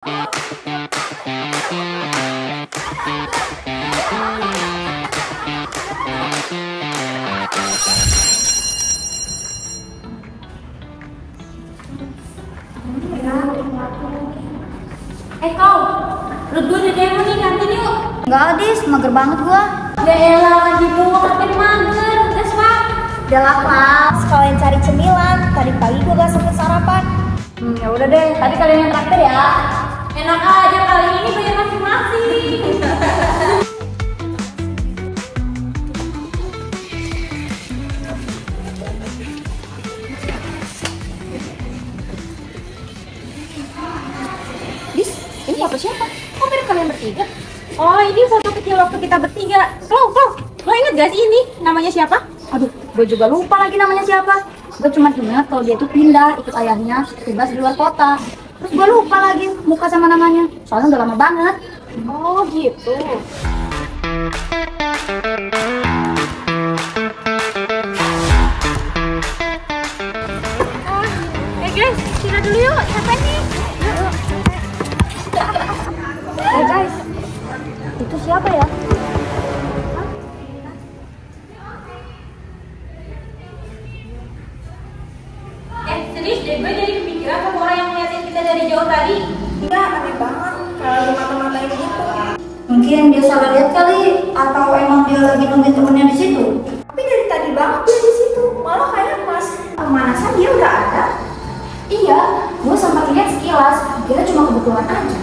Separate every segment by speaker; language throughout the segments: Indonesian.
Speaker 1: Kau, lu gue udah demo nih, kantin yuk.
Speaker 2: Enggak, Adis, mager banget gua.
Speaker 1: Ya elah, lagi gua kantin mager, udah pak.
Speaker 2: Udah lah, kelas, sekalian cari cemilan. Tadi pagi gua gak sempet sarapan.
Speaker 1: Ya udah deh, tadi kalian yang traktir ya. Enak aja, kali ini bayar masing-masing.
Speaker 2: Dis, ini foto siapa? Kok mirip kalian bertiga?
Speaker 1: Oh, ini foto kecil waktu kita bertiga. Lo inget gak sih ini namanya siapa?
Speaker 2: Aduh, gue juga lupa lagi namanya siapa. Gue cuma ingat kalau dia tuh pindah ikut ayahnya tugas di luar kota. Terus gue lupa lagi muka sama namanya. Soalnya udah lama banget.
Speaker 1: Oh gitu. Guys, sini dulu yuk. Siapa nih?
Speaker 2: Hey guys, itu siapa ya?
Speaker 1: Serius deh, gue jadi kepikiran sama orang yang ngeliatin kita dari jauh tadi.
Speaker 2: Iya, aneh banget. Kalau di mata-matain gitu. Mungkin dia salah lihat kali, atau emang dia lagi nungguin temennya di situ. Tapi dari tadi banget dia di situ. Malah kayak pas pemanasan dia udah ada. Iya, gue sempat lihat sekilas. Kira cuma kebetulan aja.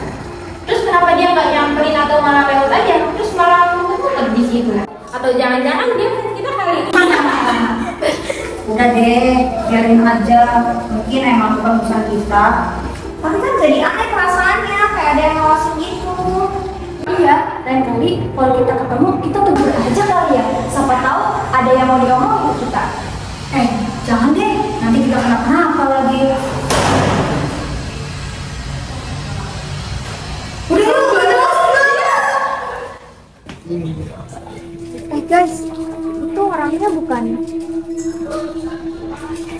Speaker 1: Terus kenapa dia nggak nyamperin atau malah lewat aja? Terus malah muter-muter di situ? Atau jangan-jangan dia fans kita kali?
Speaker 2: Udah deh, biarin aja. Mungkin emang bukan urusan kita. Tapi kan jadi aneh perasaannya, kayak ada yang ngawasin gitu. Iya, lain kali kalau kita ketemu, kita tegur aja kali ya. Siapa tahu ada yang mau diomongin ke kita. Jangan deh, nanti kita kenapa-kenapa lagi. Udah yuk, kita masuk aja. Guys, itu orangnya bukan?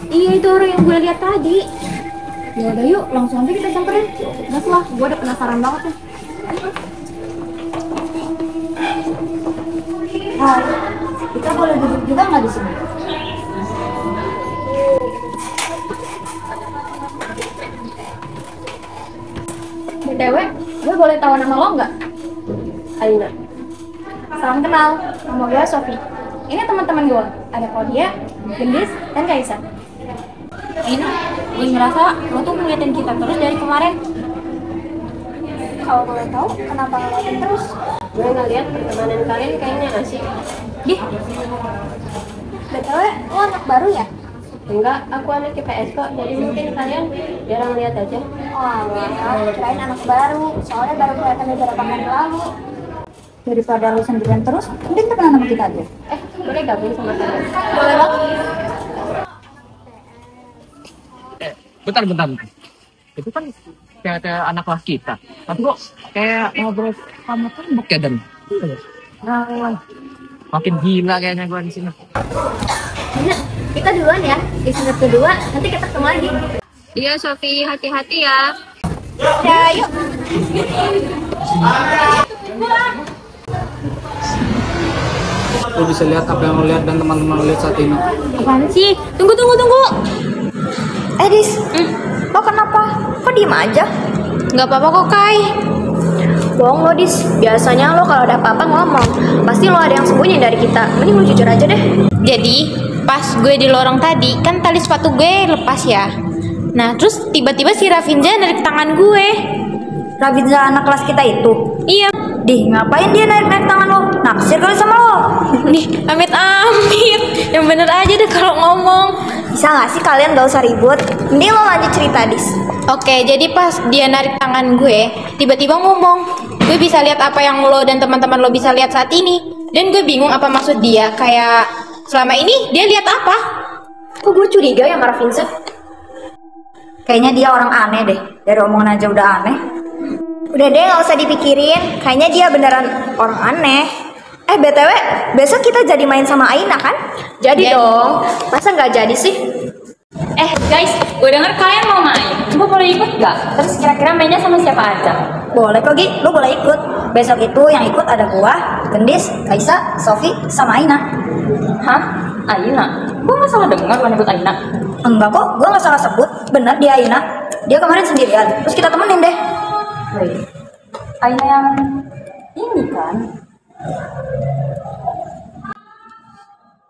Speaker 1: Iya, itu orang yang gue lihat tadi.
Speaker 2: Ya udah yuk, langsung aja kita samperin.
Speaker 1: Udah lah, gue udah penasaran banget nih.
Speaker 2: Hai, kita boleh duduk juga nggak di sini?
Speaker 1: BTW, gue boleh tahu nama lo nggak?
Speaker 2: Aina. Salam kenal, nama gue Sofi. Ini teman-teman gue, ada Claudia, Gendis, dan Kaisa.
Speaker 1: Ini, gue ngerasa lo tuh ngeliatin kita terus dari kemarin.
Speaker 2: Kalau boleh tahu, kenapa ngeliatin terus?
Speaker 1: Gue ngeliat pertemanan kalian kayaknya asik. Dih,
Speaker 2: BTW, lo anak baru ya?
Speaker 1: enggak, aku anak IPS kok, jadi mungkin kalian jarang lihat aja.
Speaker 2: Oh, kirain anak baru, soalnya baru kelihatan beberapa hari lalu. Daripada lo sendirian terus, mending temenan sama kita aja.
Speaker 1: Boleh gabung sama kalian?
Speaker 2: Boleh banget.
Speaker 3: Bentar. Itu kan kayak anak kelas kita. Tapi kok kayak ngobrol sama tembok ya, Dan? Nah, makin gila kayaknya gua di sini.
Speaker 2: Kita duluan ya, di semester kedua, nanti kita ketemu lagi.
Speaker 1: Iya, Sofi, hati-hati ya.
Speaker 2: Ya, yuk.
Speaker 3: Lo bisa lihat apa yang lo lihat dan teman-teman lo lihat saat ini.
Speaker 1: Apaan sih? Tunggu.
Speaker 2: Dis, lo kenapa? Kok diem aja?
Speaker 1: Nggak apa-apa kok, Kai.
Speaker 2: Bohong lo, Dis. Biasanya lo kalau ada apa-apa ngomong. Pasti lo ada yang sembunyi dari kita. Mending lo jujur aja deh.
Speaker 4: Jadi pas gue di lorong tadi kan tali sepatu gue lepas ya. Nah terus tiba-tiba si Rafinza narik tangan gue.
Speaker 2: Rafinza anak kelas kita itu?
Speaker 4: Iya.
Speaker 2: Dih, ngapain dia narik tangan lo? Naksir kali sama lo?
Speaker 4: Nih amit-amit. Yang bener aja deh kalau ngomong.
Speaker 2: Bisa gak sih kalian gak usah ribut? Mending lo lanjut cerita, Dis.
Speaker 4: Oke, jadi pas dia narik tangan gue, tiba-tiba ngomong, gue bisa lihat apa yang lo dan teman-teman lo bisa lihat saat ini. Dan gue bingung apa maksud dia. Kayak selama ini dia lihat apa?
Speaker 2: Kok gue curiga ya sama Rafinza? Kayaknya dia orang aneh deh. Dari omongan aja udah aneh. Udah deh, gak usah dipikirin. Kayaknya dia beneran orang aneh. BTW, besok kita jadi main sama Aina kan? Jadi dong. Masa gak jadi sih?
Speaker 5: Guys, gue denger kalian mau main. Coba boleh ikut gak? Terus kira-kira mainnya sama siapa aja?
Speaker 2: Boleh kok Gi, lu boleh ikut. Besok itu yang ikut ada gua, Gendis, Kaisa, Sofi, sama Aina.
Speaker 5: Hah? Aina? Gue gak salah denger lo nyebut Aina.
Speaker 2: Enggak kok, gua nggak salah sebut. Bener dia Aina. Dia kemarin sendirian. Terus kita temenin deh.
Speaker 5: Wait, Aina yang ini kan?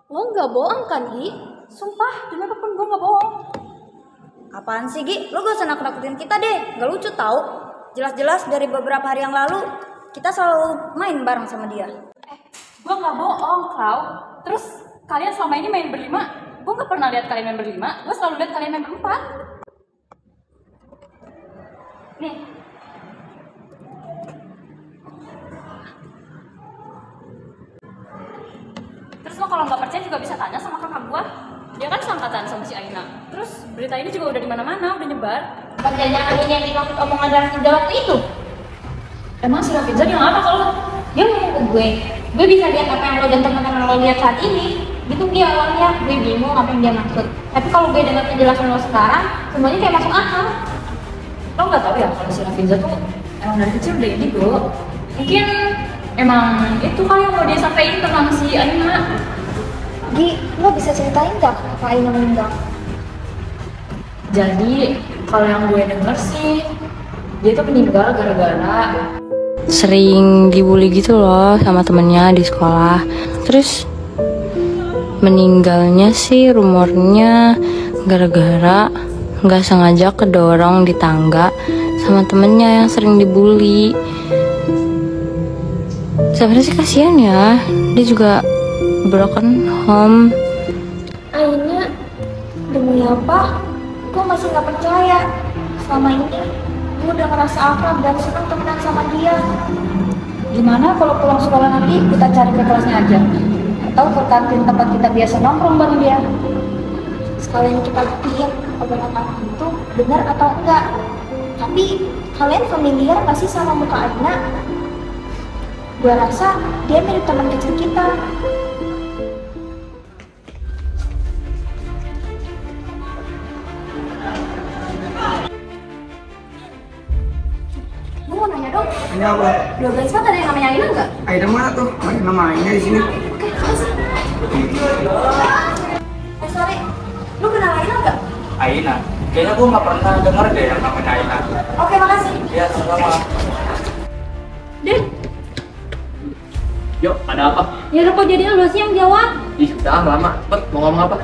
Speaker 2: Lo nggak bohong kan Gi?
Speaker 5: Sumpah, demi apapun gue gak bohong.
Speaker 2: Apaan sih Gi? Lo gak usah nakut-nakutin kita deh. Gak lucu tau. Jelas-jelas dari beberapa hari yang lalu kita selalu main bareng sama dia.
Speaker 5: Gue gak bohong, Klau. Terus kalian selama ini main berlima, gue gak pernah lihat kalian main berlima. Gue selalu lihat kalian main berempat. Nih. Terus lo kalau nggak percaya juga bisa tanya sama kakak gue. Dia kan seangkatan sama si Aina. Terus berita ini juga udah di mana-mana, udah nyebar.
Speaker 1: Perjanjian ini yang dimaksud omongan Rafiza waktu itu.
Speaker 5: Emang si Rafiza dia ngapa kalau
Speaker 1: Dia ngomong ke gue bisa lihat apa yang lo dan teman-teman lo lihat saat ini. Gitu dia awalnya, gue bingung apa yang dia maksud. Tapi kalau gue dengar penjelasan lo sekarang, semuanya kayak masuk akal.
Speaker 5: lo nggak tahu ya kalau si Rafiza tuh emang dari kecil udah indigo. Mungkin emang itu kali yang mau dia sampaikan tentang si Aina.
Speaker 2: Gi, lo bisa ceritain gak apa Aina meninggal?
Speaker 5: Jadi kalau yang gue denger sih dia tuh meninggal gara-gara
Speaker 6: sering dibully gitu loh sama temennya di sekolah. Terus meninggalnya sih rumornya gara-gara nggak sengaja kedorong di tangga sama temennya yang sering dibully. Sebenarnya sih kasihan ya, dia juga broken home.
Speaker 2: Aina, demi apa? Gue masih gak percaya. Selama ini gue udah ngerasa akrab dan senang temenan sama dia.
Speaker 5: gimana kalau pulang sekolah nanti kita cari ke kelasnya aja atau ke kantin tempat kita biasa nongkrong bareng dia.
Speaker 2: Sekalian kita buktiin omongan itu benar atau enggak. Tapi kalian familiar gak sih sama muka Aina? Gue rasa dia mirip teman kecil kita.
Speaker 1: Gue mau nanya dong,
Speaker 7: Ini apa?
Speaker 1: 12 kan ada yang namanya Aina nggak?
Speaker 7: Aina mana tuh? Ada nama Aina di sini.
Speaker 1: Oke, terus. Sorry, lu kenal Aina nggak?
Speaker 3: Aina. Kayaknya gue nggak pernah dengar deh yang namanya Aina.
Speaker 1: Oke, makasih.
Speaker 3: Ya, sama.
Speaker 1: Den,
Speaker 3: Yuk, ada apa?
Speaker 1: ya kok jadi lu sih yang jawab?
Speaker 3: Ih, udah lama. Cepet, mau ngomong apa?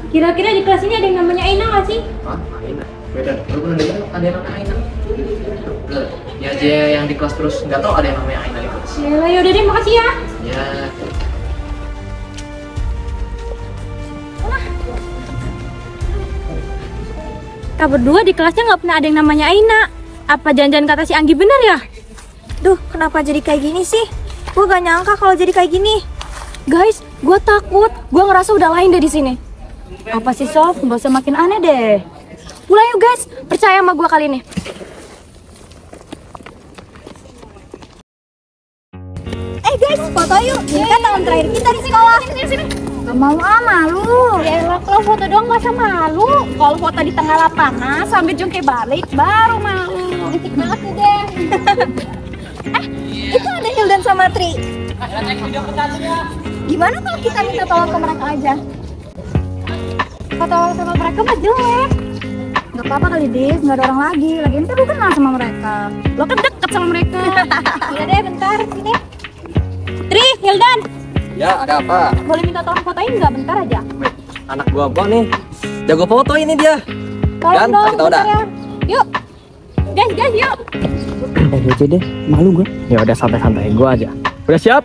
Speaker 1: Kira-kira di kelas ini ada yang namanya Aina nggak sih?
Speaker 3: Hah? Aina? Beda. Lu pernah dengar ada yang namanya Aina? Udah, dia aja yang di kelas terus nggak tahu ada yang namanya Aina di kelas.
Speaker 1: Ya udah deh, makasih ya.
Speaker 3: Ya.
Speaker 1: Kita berdua di kelasnya nggak pernah ada yang namanya Aina. Apa jangan-jangan kata si Anggi bener ya?
Speaker 2: Duh, kenapa jadi kayak gini sih? Gue gak nyangka kalau jadi kayak gini.
Speaker 1: Guys, gue takut. Gue ngerasa udah lain deh di sini. Apa sih Sof? Gak usah makin aneh deh. Mulai yuk guys, percaya sama gue kali ini.
Speaker 2: Guys, foto yuk. Ini kan tahun terakhir kita di sekolah.
Speaker 1: Sini.
Speaker 2: Gak mau malu.
Speaker 1: Ya kalau foto doang gak usah malu. Kalau foto di tengah lapangan sambil jungkir balik baru malu.
Speaker 2: Aku deh. Itu ada Hildan sama Tri. Gimana kalau kita minta tolong ke mereka aja?
Speaker 1: Foto sama mereka mah jelek.
Speaker 2: Gak apa-apa kali, Dis. Gak ada orang lagi. Lagian kan lu kenal sama mereka.
Speaker 1: Lo kan deket sama mereka.
Speaker 2: Iya deh, bentar. Sini.
Speaker 1: Tri, Hildan,
Speaker 3: Ya, ada apa?
Speaker 1: boleh minta tolong fotoin nggak bentar aja?
Speaker 3: Anak gua bang nih. Jago foto ini dia.
Speaker 1: Tolong
Speaker 3: Dan,
Speaker 1: dong,
Speaker 3: kasih tau dah.
Speaker 1: bentar ya. Yuk. Guys, yuk.
Speaker 3: Santai aja deh, malu gue. Ya udah santai-santai gue aja. Udah siap?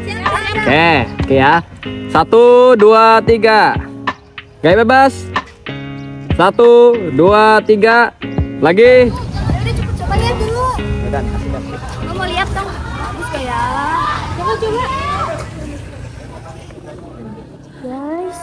Speaker 3: Siap. Oke ya. 1, 2, 3. Gaya bebas. 1, 2, 3. Lagi.
Speaker 2: Udah cepet coba lihat dulu.
Speaker 3: Dan kasih dah.
Speaker 2: Lu mau lihat dong. Bagus kayak.
Speaker 1: Coba.
Speaker 2: Guys,